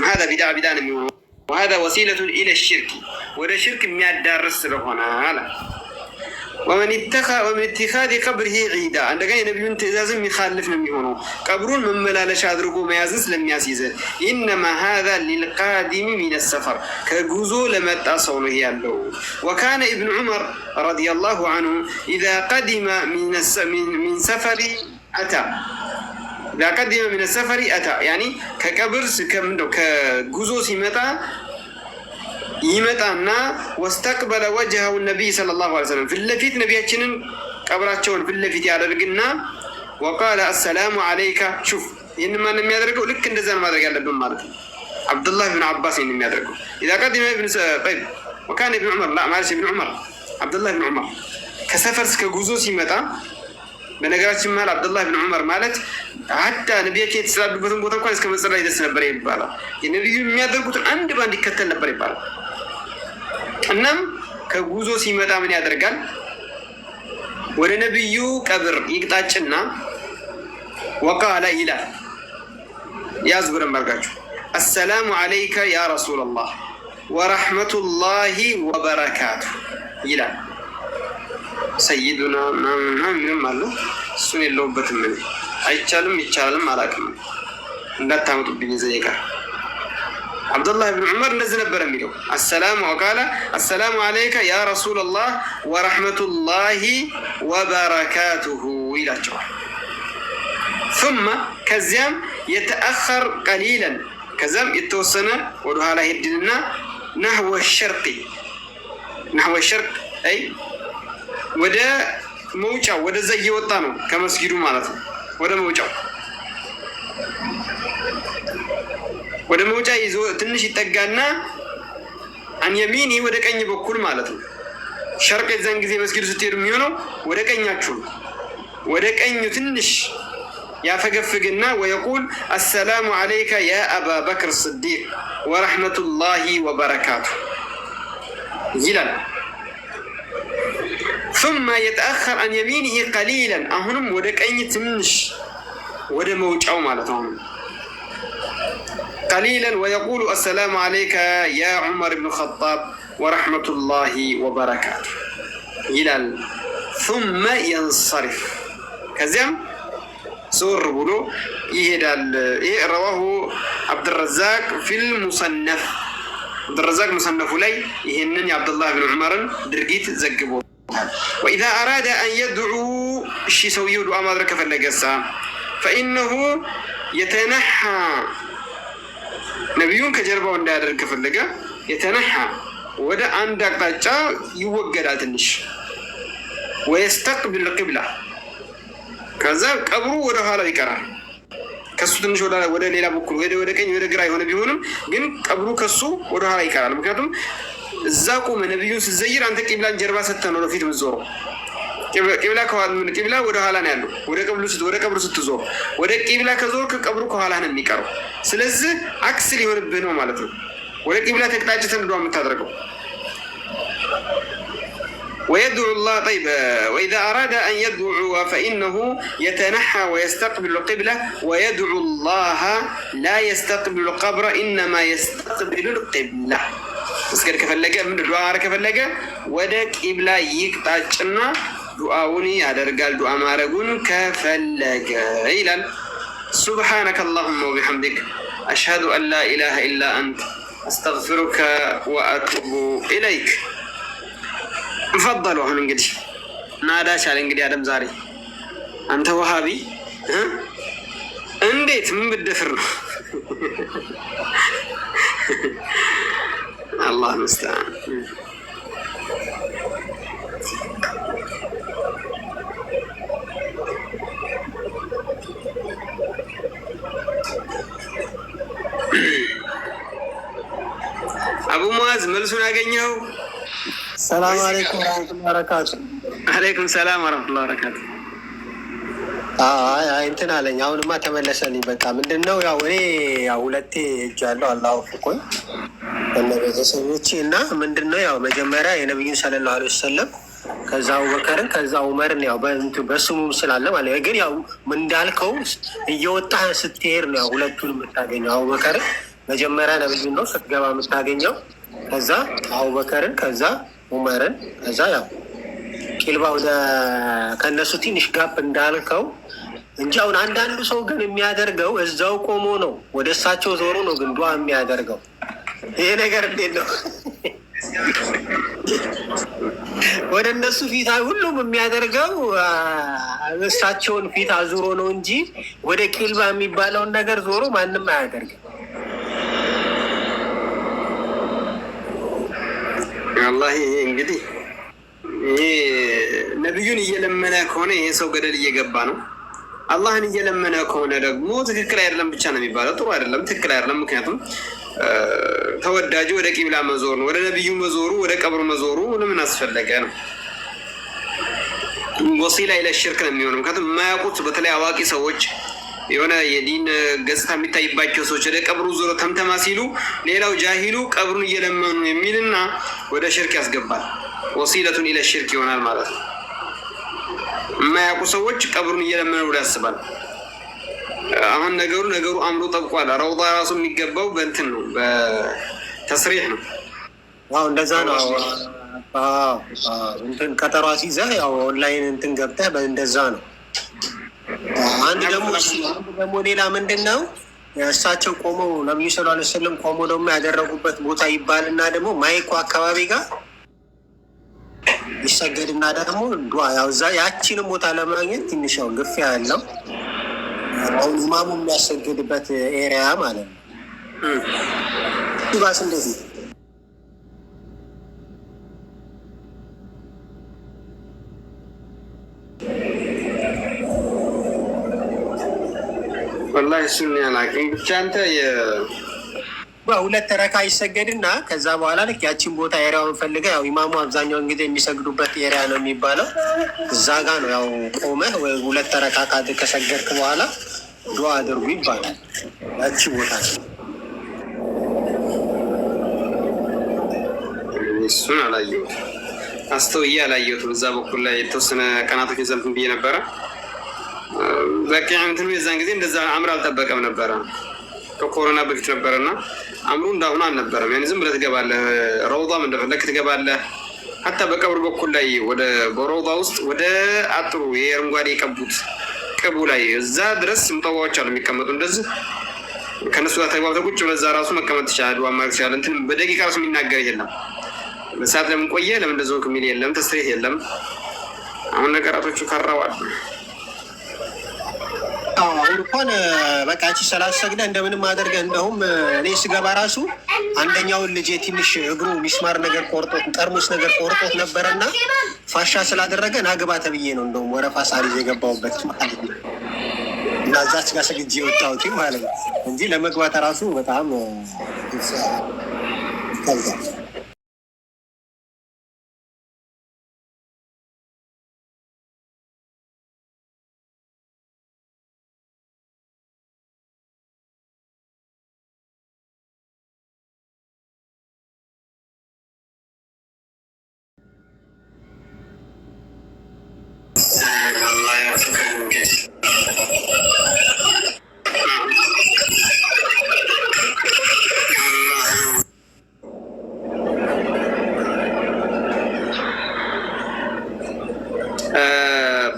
هذا بدعة من وهذا وسيلة إلى الشرك ولا شرك የሚያዳርስ ስለሆነ አለ ومن اتخاذ قبره عيدا عندك نبيون تزازم يخالف من يهونو قبرون مملالش አድርጎ መያዝን ስለሚያስይዘ انما هذا للقادم من السفر كغزو ለመጣ ሰው ነው ያለው وكان ابن عمر رضي الله عنه اذا قدم من سفر اتى إذا قدم من السفر اتى يعني كقبر كغزو ሲመጣ ይመጣና واستقبل وجهه النبي صلى الله عليه وسلم في اللفيت نبياتنا قبراتهم في اللفيت ያደርግና وقال السلام عليك شوف انما لم يدركوا لك እንደዛ ማድረግ ያለብን ማለት ነው عبد الله بن عباس የሚያደርገው اذا قدم ابن طيب وكان ابن عمر لا معلش ابن عمر عبد الله بن عمر ከሰፈር እስከ ጉዞ ሲመጣ በነገራችን ማለት عبد الله بن عمر ማለት حتى ነብያችን የተሰላዱበትን ቦታ እንኳን እስከ መጸለይ ላይ ደስ ነበር ይባላል የነብዩ የሚያደርጉት አንድ ባንድ ይከተል ነበር ይባላል እናም ከጉዞ ሲመጣ ምን ያደርጋል ወደ ነብዩ ቀብር ይቅጣጭና وقال إلى ያዝብር ማርጋችሁ السلام عليك يا رسول الله ورحمة الله وبركاته إلى سيدنا ምንም ማለት እሱን የለውበትም ምን አይቻልም ይቻላልም አላውቅም እንዳታመጡብኝ ዘይጋ عبد الله بن عمر نزل برميلو السلام وقال السلام عليك يا رسول الله ورحمة الله وبركاته إلى جوار ثم كزام يتأخر قليلا كزام يتوسنا ودها لا يدلنا نحو الشرق أي ودا موجة ودا زي وطانو كمسجدو مالته ودا موجة ወደ መውጫ ይዞ ትንሽ ይጠጋና አን የሚኒ ወደ ቀኝ በኩል ማለት ነው ሸርቅ የዛን ጊዜ መስጊዱ ስትሄዱ የሚሆነው ወደ ቀኛችሁ ወደ ቀኙ ትንሽ ያፈገፍግና ويقول السلام عليك يا أبا بكر الصديق ورحمة الله وبركاته ይላል ثم يتأخر عن يمينه قليلا አሁንም ወደ ቀኝ ትንሽ ወደ መውጫው ማለት ነው قليلا ويقول السلام عليك يا عمر بن الخطاب ورحمة الله وبركاته يلال ثم ينصرف كزيم سور بلو يهدال رواه عبد الرزاق في المصنف عبد الرزاق مصنف لي يهنني عبد الله بن عمر درقيت زقبو وإذا أراد أن يدعو الشي سويه دعاء ما ذلك فلقسا فإنه يتنحى ነብዩን ከጀርባው እንዳያደርግ ፈለገ የተነሐ ወደ አንድ አቅጣጫ ይወገዳል ትንሽ ويستقبل القبلة ከዛ ቀብሩ ወደ ኋላ ይቀራል ከሱ ትንሽ ወደ ሌላ በኩል ወደ ቀኝ ወደ ግራ የሆነ ቢሆንም ግን ቀብሩ ከሱ ወደ ኋላ ይቀራል ምክንያቱም እዛ ቆመ ነብዩን ሲዘይር አንተ ቂብላን ጀርባ ሰተህ ነው ለፊት የምትዞረው ቂብላ ከኋላ ምን ቂብላ ወደ ኋላ ነው ያለው ወደ ቀብሩ ስትዞር ወደ ቂብላ ከዞርክ ቀብሩ ከኋላ ነው የሚቀረው ስለዚህ አክስ ሊሆንብህ ነው ማለት ነው ወደ ቂብላ ተቅጣጭተህ ነው የምታደርገው ويدعو الله طيب وإذا أراد أن يدعو فإنه يتنحى ويستقبل القبلة ويدعو الله لا يستقبل القبر إنما يستقبل القبلة تسكر كفلقة من الدعاء كفلقة وده قبلة يقطعنا دعاوني أدرقال دعاء مارقون كفلقة إلى سبحانك اللهم وبحمدك أشهد أن لا إله إلا أنت أستغفرك وأتوب إليك فضلوا هون انقدي ناداش على انقدي آدم زاري أنت وهابي ها انديت من بالدفر الله المستعان أبو معاذ ملسون أغنيه السلام عليكم ورحمة الله وبركاته عليكم السلام ورحمة الله وبركاته እንትን አለኝ አሁንማ ተመለሰልኝ በቃ ምንድነው ያው እኔ ያው ሁለቴ እጃለሁ አላሁ ፍቆኝ እነ ቤተሰቦቼ እና ምንድነው ያው መጀመሪያ የነብዩን ሰለላሁ ዐለይሂ ወሰለም ከዛ አቡበከርን ከዛ ዑመርን ያው በስሙም ስላለ ማለት ነው ግን ያው ምን እንዳልከው እየወጣህ ስትሄድ ነው ያው ሁለቱን የምታገኘው አቡበከርን መጀመሪያ ነብዩ ነው ስትገባ የምታገኘው። ከዛ አቡበከርን፣ ከዛ ዑመርን፣ ከዛ ያው ቂልባ ወደ ከነሱ ትንሽ ጋፕ እንዳልከው እንጂ አሁን አንዳንዱ ሰው ግን የሚያደርገው እዛው ቆሞ ነው፣ ወደ እሳቸው ዞሮ ነው ግን ዱዓ የሚያደርገው። ይሄ ነገር እንዴት ነው? ወደ እነሱ ፊት ሁሉም የሚያደርገው እሳቸውን ፊት አዙሮ ነው እንጂ ወደ ቂልባ የሚባለውን ነገር ዞሮ ማንም አያደርግም። ወላሂ እንግዲህ ይሄ ነቢዩን እየለመነ ከሆነ ይሄ ሰው ገደል እየገባ ነው። አላህን እየለመነ ከሆነ ደግሞ ትክክል አይደለም ብቻ ነው የሚባለው። ጥሩ አይደለም፣ ትክክል አይደለም። ምክንያቱም ተወዳጁ ወደ ቂብላ መዞር ነው። ወደ ነቢዩ መዞሩ፣ ወደ ቀብሩ መዞሩ ለምን አስፈለገ ነው? ወሲላ ኢለ ሽርክ ነው የሚሆነው። ምክንያቱም የማያውቁት በተለይ አዋቂ ሰዎች የሆነ የዲን ገጽታ የሚታይባቸው ሰዎች ወደ ቀብሩ ዞሮ ተምተማ ሲሉ ሌላው ጃሂሉ ቀብሩን እየለመኑ የሚልና ወደ ሽርክ ያስገባል። ወሲለቱን ኢለ ሽርክ ይሆናል ማለት ነው። የማያውቁ ሰዎች ቀብሩን እየለመኑ ብሎ ያስባል። አሁን ነገሩ አምሮ ጠብቋል። ረውዳ ራሱ የሚገባው በእንትን ነው፣ በተስሪሕ ነው። እንደዛ ነው። እንትን ቀጠሮ አስይዘህ ያው ኦንላይን እንትን ገብተህ እንደዛ ነው። አንድ ደግሞ ሌላ ምንድን ነው እሳቸው ቆመው ነቢዩ ሰለላሁ ዐለይሂ ወሰለም ቆመው ደግሞ ያደረጉበት ቦታ ይባልና ደግሞ ማይኩ አካባቢ ጋር ይሰገድና ደግሞ ዱዓ ያው እዛ ያቺንም ቦታ ለማግኘት ትንሽ ያው ግፊያ ያለው አሁን ኢማሙ የሚያሰግድበት ኤሪያ ማለት ነው። ባስ እንደዚህ ወላሂ እሱን ያላቅም ብቻ አንተ ሁለት ረካ ይሰገድና ከዛ በኋላ ልክ ያቺን ቦታ ኤሪያውን ፈልገ ያው ኢማሙ አብዛኛውን ጊዜ የሚሰግዱበት ኤሪያ ነው የሚባለው። እዛ ጋ ነው ያው ቆመህ ወይ ሁለት ረካ ከሰገድክ በኋላ ዱዓ አድርጉ ይባላል። ያቺ ቦታ እሱን አላየሁት፣ አስተውዬ አላየሁትም። እዛ በኩል ላይ የተወሰነ ቀናቶች የዘልፍን ብዬ ነበረ። በቂ እንትኑ የዛን ጊዜ እንደዛ አምር አልጠበቀም ነበረ። ከኮሮና በፊት ነበረና አምሩ እንዳሁኑ አልነበረም። ያኔ ዝም ብለህ ትገባለህ፣ ረውዳም እንደፈለክ ትገባለህ። ሀታ በቀብሩ በኩል ላይ ወደ በረውዳ ውስጥ ወደ አጥሩ የአረንጓዴ የቀቡት ቅቡ ላይ እዛ ድረስ ሙጠዋዎች አሉ የሚቀመጡ። እንደዚህ ከነሱ ጋር ተግባብተህ ቁጭ ብለህ እዛ ራሱ መቀመጥ ትችላለህ። ዱዓ ማድረግ ትችላለህ። እንትን በደቂቃ ራሱ የሚናገር የለም። በሰዓት ለምን ቆየ ለምን እንደዚህ የሚል የለም። ተስሪህ የለም። አሁን ነገራቶቹ ከራዋል። አሁን እንኳን በቃ አንቺ ሰላት ሰግደህ እንደምንም አደርገህ እንደውም እኔ ስገባ ራሱ አንደኛውን ልጄ ትንሽ እግሩ ሚስማር ነገር ቆርጦት ጠርሙስ ነገር ቆርጦት ነበረና ፋሻ ስላደረገ ናግባ ተብዬ ነው እንደውም ወረፋ ሳሪዝ የገባሁበት ማለት ነው። እና እዛች ጋር ሰግጄ የወጣሁት ማለት ነው እንጂ ለመግባት ራሱ በጣም ይከብዳል።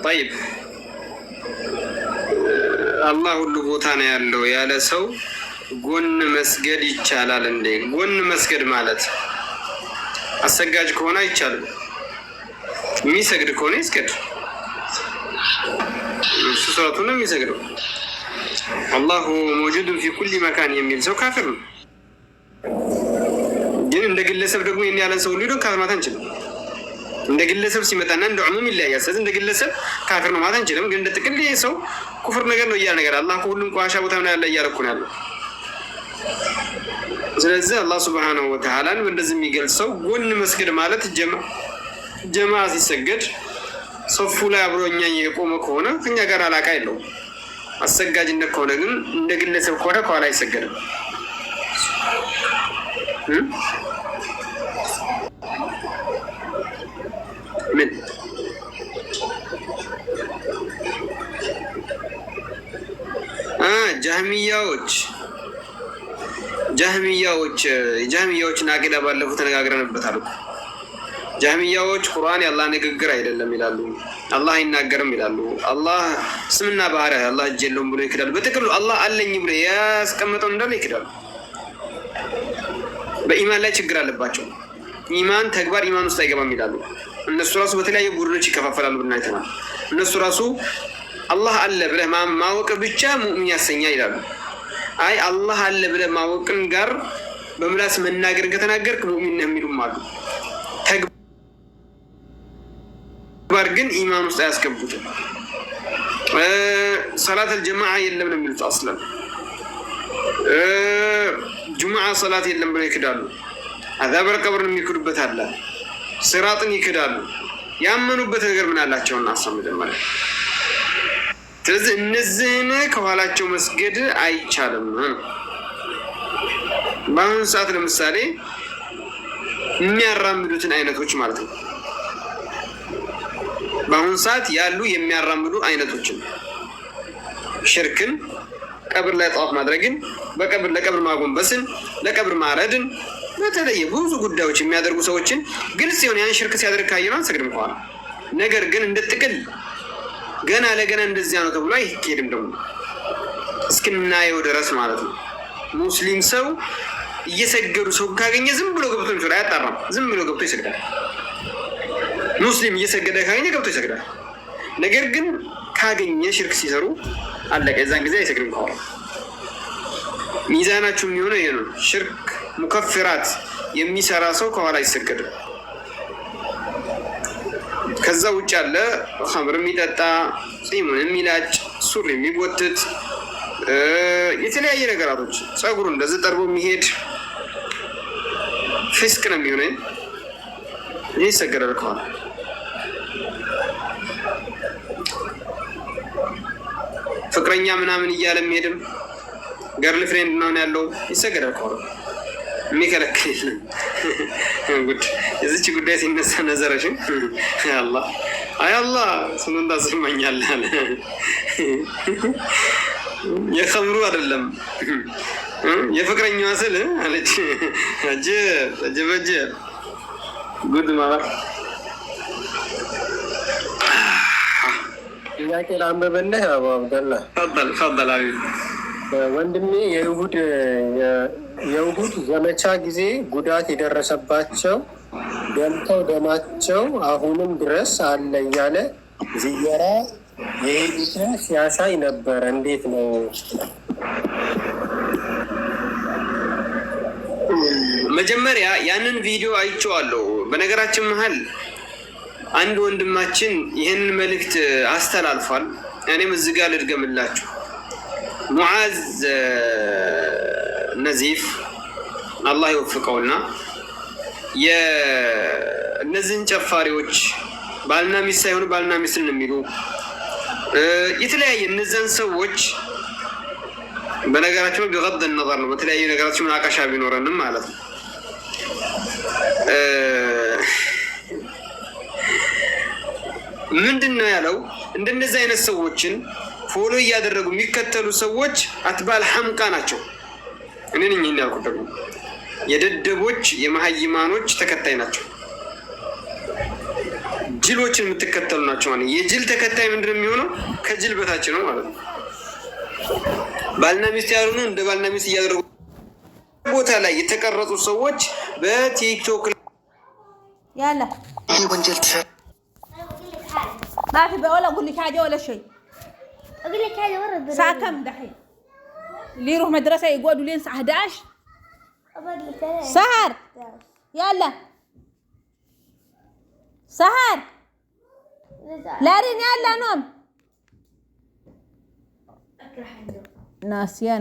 ጠይብ አላህ ሁሉ ቦታ ነው ያለው ያለ ሰው ጎን መስገድ ይቻላል እንዴ? ጎን መስገድ ማለት አሰጋጅ ከሆነ አይቻልም። የሚሰግድ ከሆነ ይስገድ። እሱ ሶላቱን ነው የሚሰግደው። አላሁ መውጁዱን ፊ ኩሊ መካን የሚል ሰው ካፍር ነው። ግን እንደ ግለሰብ ደግሞ ይህን ያለን ሰው ሁሉ ካፍር ማለት አንችልም። እንደ ግለሰብ ሲመጣና እንደ ዑሙም ይለያያል። ስለዚህ እንደ ግለሰብ ካፍር ነው ማለት አንችልም። ግን እንደ ጥቅል ሰው ኩፍር ነገር ነው እያለ ነገር አላህ ከሁሉም ቆሻሻ ቦታ ነው ያለ እያለ እኮ ነው ያለው። ስለዚህ አላህ ሱብሓነሁ ወተዓላን እንደዚህ የሚገልጽ ሰው ጎን መስገድ ማለት ጀማ ሲሰገድ ሶፉ ላይ አብሮ እኛ የቆመ ከሆነ ከኛ ጋር አላቃ የለውም። አሰጋጅነት ከሆነ ግን እንደ ግለሰብ ከሆነ ከኋላ አይሰገድም። ምን የጃህሚያዎችን አቂዳ ባለፉት ተነጋግረንበታል። ጃህሚያዎች ቁርአን የአላህ ንግግር አይደለም ይላሉ። አላህ አይናገርም ይላሉ። አላህ ስምና ባህሪያት አላህ እጅ የለውም ብሎ ይክዳሉ። በጥቅሉ አላህ አለኝ ብሎ ያስቀመጠው እንዳለ ይክዳሉ። በኢማን ላይ ችግር አለባቸው። ኢማን ተግባር ኢማን ውስጥ አይገባም ይላሉ። እነሱ ራሱ በተለያዩ ቡድኖች ይከፋፈላሉ ብና አይተናል። እነሱ ራሱ አላህ አለ ብለህ ማወቅ ብቻ ሙእሚን ያሰኛ ይላሉ። አይ አላህ አለ ብለህ ማወቅን ጋር በምላስ መናገርን ከተናገርክ ሙእሚን ነህ የሚሉም አሉ። ተግባር ግን ኢማን ውስጥ አያስገቡትም። ሰላት አልጀማዓ የለም ነው የሚሉት። አስለን ጁምዓ ሰላት የለም ብለው ይክዳሉ። አዛበል ቀብርን የሚክዱበት አለ። ሲራጥን ይክዳሉ። ያመኑበት ነገር ምን አላቸውና አሳም መጀመሪያ። ስለዚህ እነዚህን ከኋላቸው መስገድ አይቻልም። በአሁኑ ሰዓት ለምሳሌ የሚያራምዱትን አይነቶች ማለት ነው። በአሁኑ ሰዓት ያሉ የሚያራምዱ አይነቶችን ሽርክን፣ ቀብር ላይ ጠዋፍ ማድረግን፣ ለቀብር ማጎንበስን፣ ለቀብር ማረድን፣ በተለየ ብዙ ጉዳዮች የሚያደርጉ ሰዎችን ግልጽ የሆነ ያን ሽርክ ሲያደርግ ካየነው አንሰግድም ከኋላ። ነገር ግን እንደ ጥቅል ገና ለገና እንደዚያ ነው ተብሎ አይሄድም። ደግሞ እስክናየው ድረስ ማለት ነው። ሙስሊም ሰው እየሰገዱ ሰው ካገኘ ዝም ብሎ ገብቶ ይሰግዳል። አያጣራም። ዝም ብሎ ገብቶ ይሰግዳል። ሙስሊም እየሰገደ ካገኘ ገብቶ ይሰግዳል። ነገር ግን ካገኘ ሽርክ ሲሰሩ አለቀ። የዛን ጊዜ አይሰግድም ከኋላ። ሚዛናችሁ የሚሆነው ይሄ ነው። ሽርክ ሙከፍራት የሚሰራ ሰው ከኋላ አይሰገድም። ከዛ ውጭ ያለ ኸምር የሚጠጣ፣ ጺሙን የሚላጭ፣ ሱሪ የሚጎትት፣ የተለያየ ነገራቶች ጸጉሩ እንደዚህ ጠርቦ የሚሄድ ፊስቅ ነው የሚሆነው። ይህ ይሰገዳል ከኋላ። ፍቅረኛ ምናምን እያለ የሚሄድም ገርል ፍሬንድ ነው ያለው ይሰገዳል ከኋላ። የሚከለክል የለም። ጉድ የዚች ጉዳይ ሲነሳ ነዘረሽን አላህ አይ አላህ ስሙን ታስማኛለህ አለ። የኸምሩ አይደለም የፍቅረኛዋ ስል አለች። አጀብ ጉድ ማለት ጥያቄ ላንብብልህ። አቡ አብደላ ፈضل ወንድሜ የውሁድ ዘመቻ ጊዜ ጉዳት የደረሰባቸው ደምተው ደማቸው አሁንም ድረስ አለ እያለ ዝየራ የሄዱትን ሲያሳይ ነበረ። እንዴት ነው? መጀመሪያ ያንን ቪዲዮ አይቼዋለሁ። በነገራችን መሀል አንድ ወንድማችን ይህንን መልእክት አስተላልፏል። እኔም እዚህ ጋር ልድገምላችሁ። ሙዓዝ ነዚፍ አላህ ይወፍቀውና የእነዚህን ጨፋሪዎች ባልና ሚስት ሳይሆኑ ባልና ሚስትን የሚሉ የተለያየ እነዚያን ሰዎች በነገራቸው ቢገድ ነظር ነው። በተለያዩ ነገራቸው ምናቀሻ ቢኖረንም ማለት ነው። ምንድን ነው ያለው? እንደነዚህ አይነት ሰዎችን ፎሎ እያደረጉ የሚከተሉ ሰዎች አትባል ሐምቃ ናቸው። እኔ ነኝ ይሄን ያልኩት። ደግሞ የደደቦች የመሀይማኖች ተከታይ ናቸው። ጅሎችን የምትከተሉ ናቸው ማለት። የጅል ተከታይ ምንድን ነው የሚሆነው? ከጅል በታች ነው ማለት ነው። ባልና ሚስት ያልሆኑ እንደ ባልና ሚስት እያደረጉ ቦታ ላይ የተቀረጹ ሰዎች በቲክቶክ ያላ ይሄ ወንጀል ما في ولا اقول لك حاجه ولا شيء. اقول لك حاجه ورا الساعه كم دحين؟ اللي يروح مدرسه يقعدوا لين الساعه 11 سهر. يلا سهر لارين يلا نوم. ناسيه